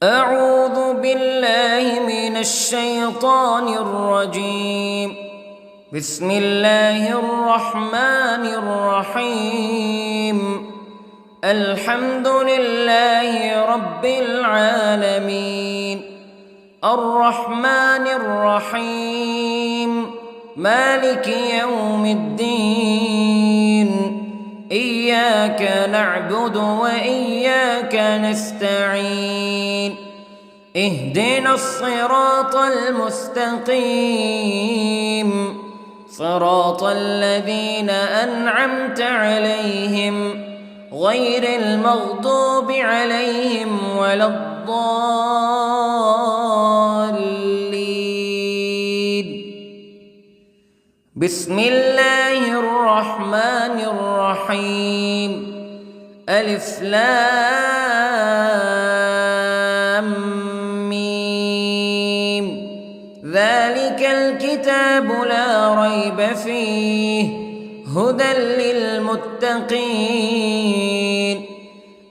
أعوذ بالله من الشيطان الرجيم. بسم الله الرحمن الرحيم. الحمد لله رب العالمين، الرحمن الرحيم، مالك يوم الدين. إياك نعبد وإياك نستعين. اهدنا الصراط المستقيم، صراط الذين أنعمت عليهم غير المغضوب عليهم ولا الضالين. بسم الله الرحمن الرحيم. ألف لام ميم. ذلك الكتاب لا ريب فيه هدى للمتقين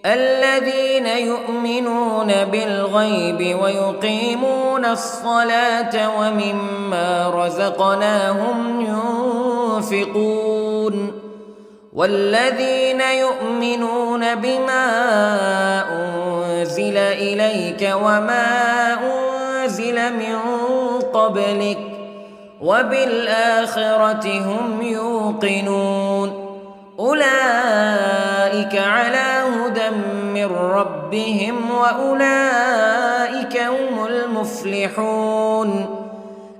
الذين يؤمنون بالغيب ويقيمون الصلاة ومما رزقناهم ينفقون والذين يؤمنون بما أنزل إليك وما أنزل من قبلك وبالآخرة هم يوقنون. أولئك على هدى من ربهم وأولئك هم المفلحون.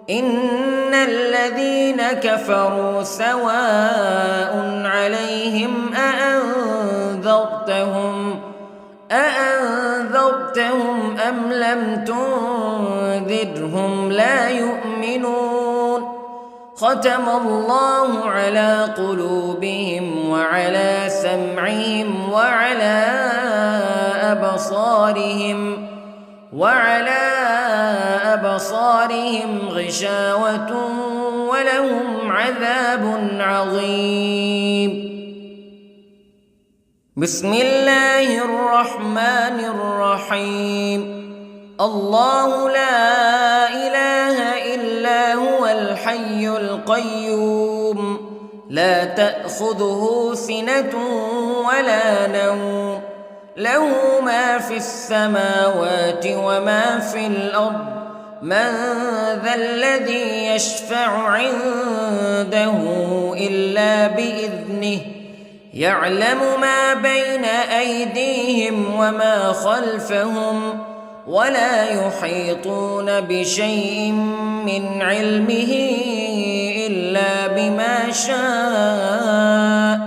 إن الذين كفروا سواء عليهم أأنذرتهم أم لم تنذرهم لا يؤمنون. ختم الله على قلوبهم وعلى سمعهم وعلى أبصارهم غشاوة ولهم عذاب عظيم. بسم الله الرحمن الرحيم. الله لا إله إلا هو الحي القيوم لا تأخذه سنة ولا نوم له ما في السماوات وما في الأرض. من ذا الذي يشفع عنده إلا بإذنه يعلم ما بين أيديهم وما خلفهم ولا يحيطون بشيء من علمه إلا بما شاء.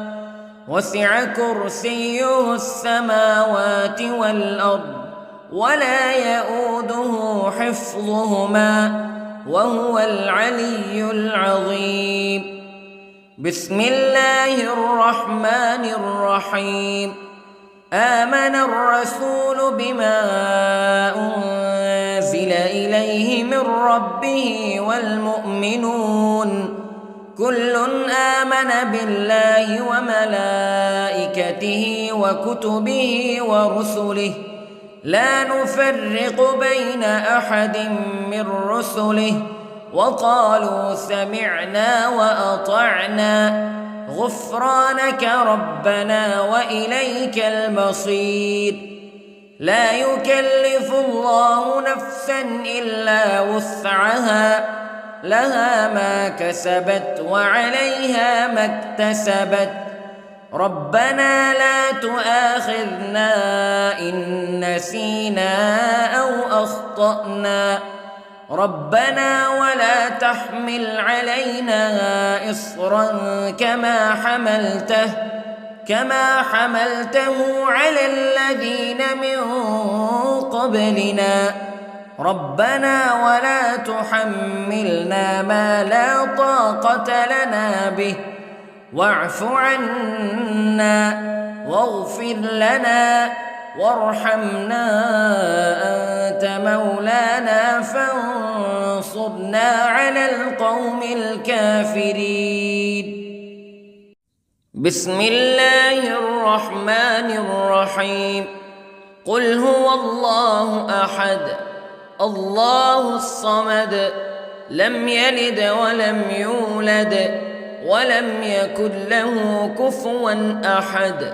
وسع كرسيه السماوات والأرض ولا يؤوده حفظهما وهو العلي العظيم. بسم الله الرحمن الرحيم. آمن الرسول بما أنزل إليه من ربه والمؤمنون كل آمن بالله وملائكته وكتبه ورسله لا نفرق بين أحد من رسله وقالوا سمعنا وأطعنا غفرانك ربنا وإليك المصير. لا يكلف الله نفسا إلا وسعها لها ما كسبت وعليها ما اكتسبت. ربنا لا تؤاخذنا إن نسينا أو أخطأنا ربنا ولا تحمل علينا إصرا كما حملته على الذين من قبلنا ربنا ولا تحملنا ما لا طاقة لنا به واعف عنا واغفر لنا وارحمنا أنت مولانا فانصرنا على القوم الكافرين. بسم الله الرحمن الرحيم. قل هو الله أحد الله الصمد لم يلد ولم يولد ولم يكن له كفوا أحد.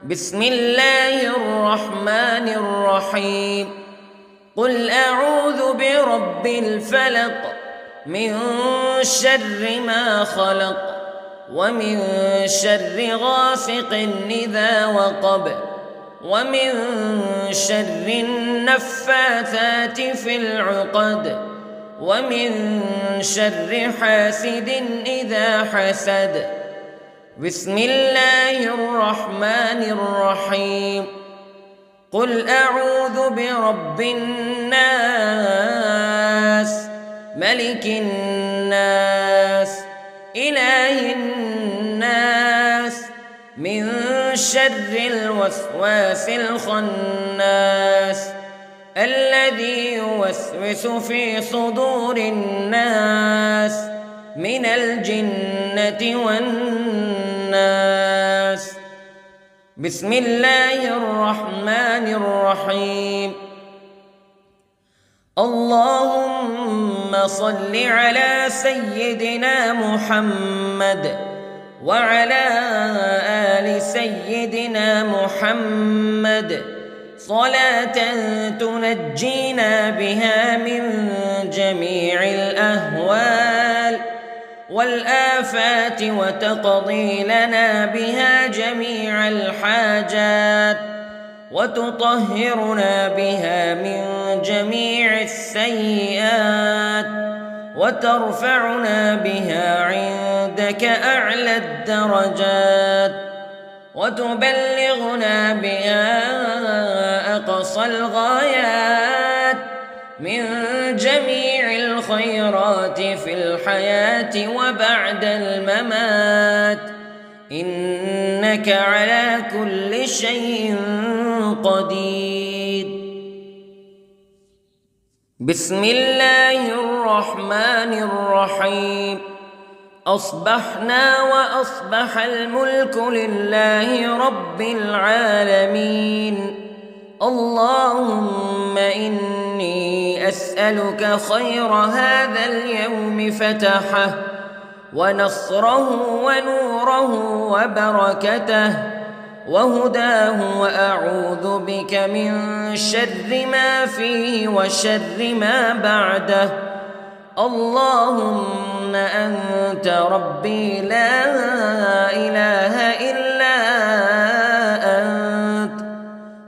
بسم الله الرحمن الرحيم. قل أعوذ برب الفلق من شر ما خلق ومن شر غاسق إذا وقب ومن شر النفاثات في العقد ومن شر حاسد إذا حسد. بسم الله الرحمن الرحيم. قل أعوذ برب الناس ملك الناس إله الناس من شر الوسواس الخناس الذي يوسوس في صدور الناس من الجنة والناس. بسم الله الرحمن الرحيم. اللهم صل على سيدنا محمد وعلى آل سيدنا محمد صلاة تنجينا بها من جميع الأهوال والآفات وتقضي لنا بها جميع الحاجات وتطهرنا بها من جميع السيئات وترفعنا بها عندك أعلى الدرجات وتبلغنا بها أقصى الغايات من جميع الخيرات في الحياة وبعد الممات إنك على كل شيء قدير. بسم الله الرحمن الرحيم. أصبحنا وأصبح الملك لله رب العالمين. اللهم إني أسألك خير هذا اليوم فتحه ونصره ونوره وبركته وهداه وأعوذ بك من شر ما فيه وشر ما بعده. اللهم أنت ربي لا إله إلا أنت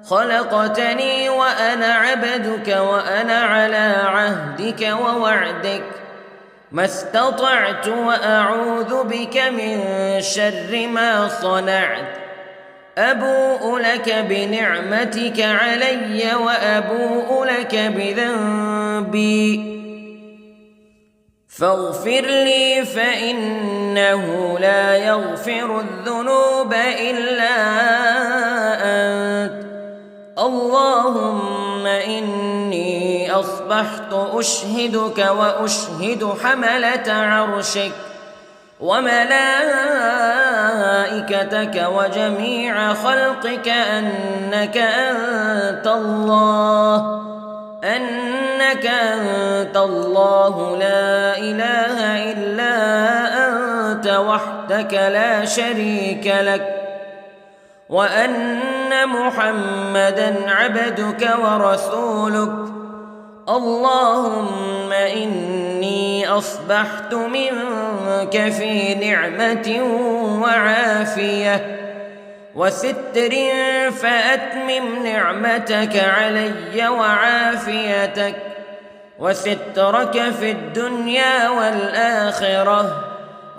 خلقتني وأنا عبدك وأنا على عهدك ووعدك ما استطعت وأعوذ بك من شر ما صنعت. أبوء لك بنعمتك علي وأبوء لك بذنبي فاغفر لي فإنه لا يغفر الذنوب إلا أنت. اللهم إني أصبحت أشهدك وأشهد حملة عرشك وملائكتك وجميع خلقك أنك أنت الله لا إله إلا أنت وحدك لا شريك لك وأن محمدًا عبدك ورسولك. اللهم إني أصبحت منك في نعمة وعافية وستر فأتمم نعمتك علي وعافيتك وسترك في الدنيا والآخرة.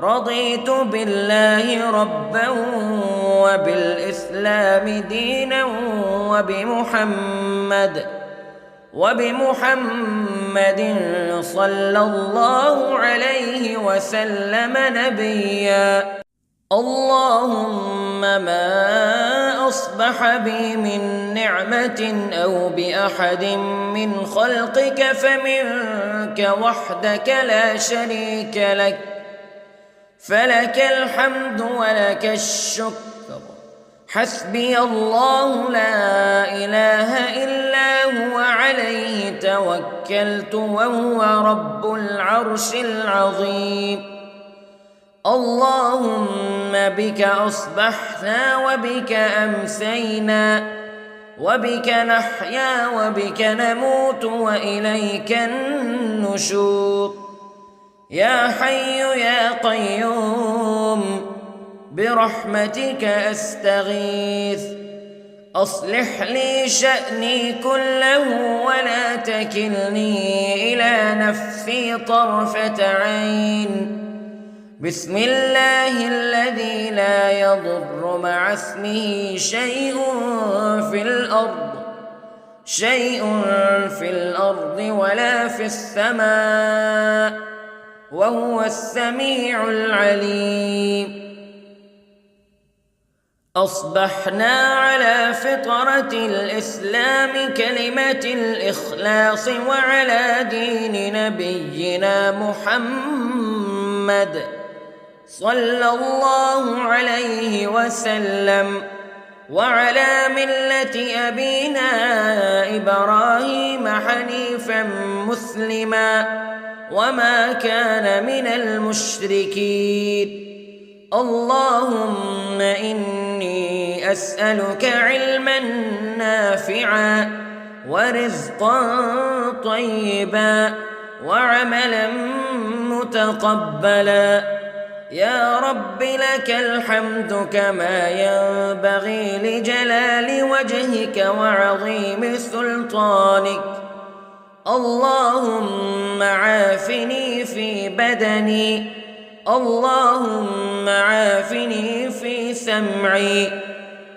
رضيت بالله ربا وبالإسلام دينا وبمحمد صلى الله عليه وسلم نبيا. اللهم ما أصبح بي من نعمة أو بأحد من خلقك فمنك وحدك لا شريك لك فلك الحمد ولك الشكر حسبي الله لا إله إلا هو عليه توكلت وهو رب العرش العظيم. اللهم بك أصبحنا وبك أمسينا وبك نحيا وبك نموت وإليك النشور. يا حي يا قيوم برحمتك أستغيث، أصلح لي شأني كله ولا تكلني إلى نفسي طرفة عين. بسم الله الذي لا يضر مع اسمه شيء في الأرض ولا في السماء وهو السميع العليم. أصبحنا على فطرة الإسلام كلمة الإخلاص وعلى دين نبينا محمد صلى الله عليه وسلم وعلى ملة أبينا إبراهيم حنيفا مسلما وما كان من المشركين. اللهم إني أسألك علما نافعا ورزقا طيبا وعملا متقبلا. يا رب لك الحمد كما ينبغي لجلال وجهك وعظيم سلطانك. اللهم عافني في بدني، اللهم عافني في سمعي،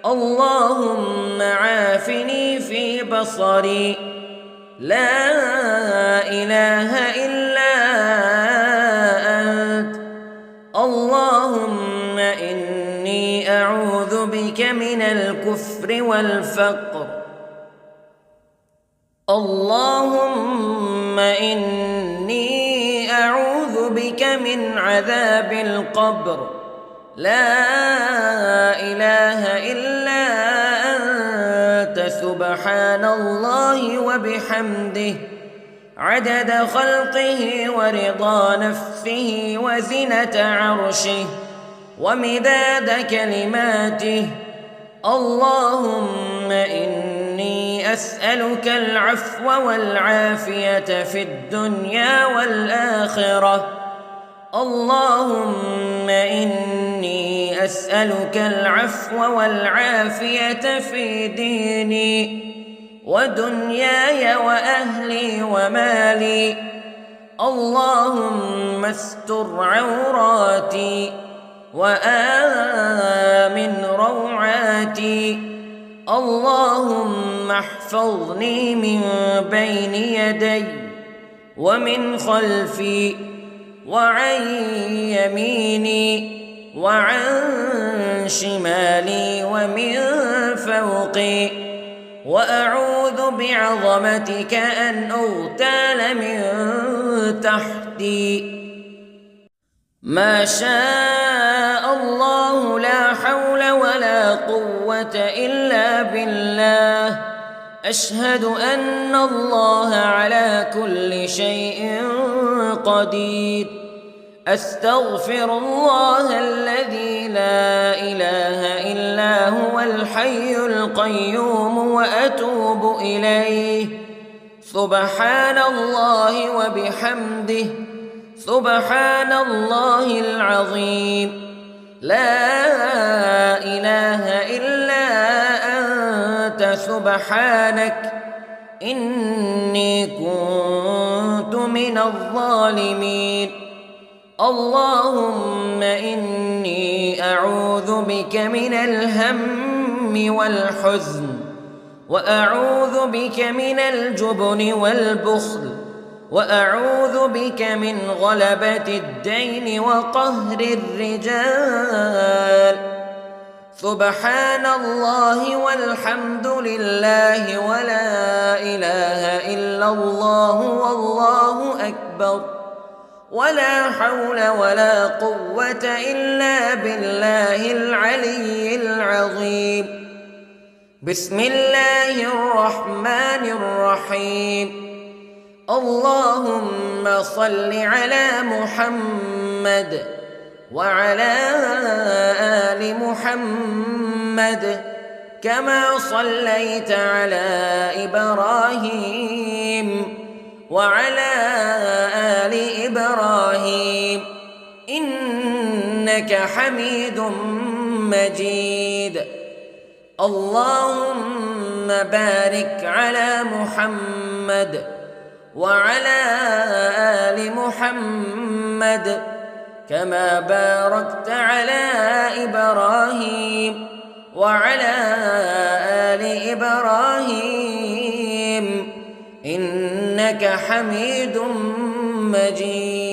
اللهم عافني في بصري. لا إله إلا أنت. اللهم إني أعوذ بك من الكفر والفقر. اللهم إني أعوذ بك من عذاب القبر. لا إله إلا أنت سبحان الله وبحمده عدد خلقه ورضا نفسه وزنة عرشه ومداد كلماته. اللهم إني أسألك العفو والعافية في الدنيا والآخرة. اللهم إني أسألك العفو والعافية في ديني ودنياي وأهلي ومالي. اللهم استر عوراتي وآمن روعاتي. اللهم احفظني من بين يدي ومن خلفي وعن يميني وعن شمالي ومن فوقي، وأعوذ بعظمتك أن أغتال من تحتي. ما شاء الله لا حول ولا قوة إلا بالله. أشهد أن الله على كل شيء قدير. أستغفر الله الذي لا إله إلا هو الحي القيوم وأتوب إليه. سبحان الله وبحمده سبحان الله العظيم. لا إله إلا أنت سبحانك إني كنت من الظالمين. اللهم إني أعوذ بك من الهم والحزن، وأعوذ بك من الجبن والبخل، وأعوذ بك من غلبة الدين وقهر الرجال. سبحان الله والحمد لله ولا إله إلا الله والله أكبر. ولا حول ولا قوة إلا بالله العلي العظيم. بسم الله الرحمن الرحيم. اللهم صل على محمد وعلى آل محمد كما صليت على إبراهيم وعلى آل إبراهيم إنك حميد مجيد. اللهم بارك على محمد وعلى آل محمد كما باركت على إبراهيم وعلى آل إبراهيم إنك حميد مجيد.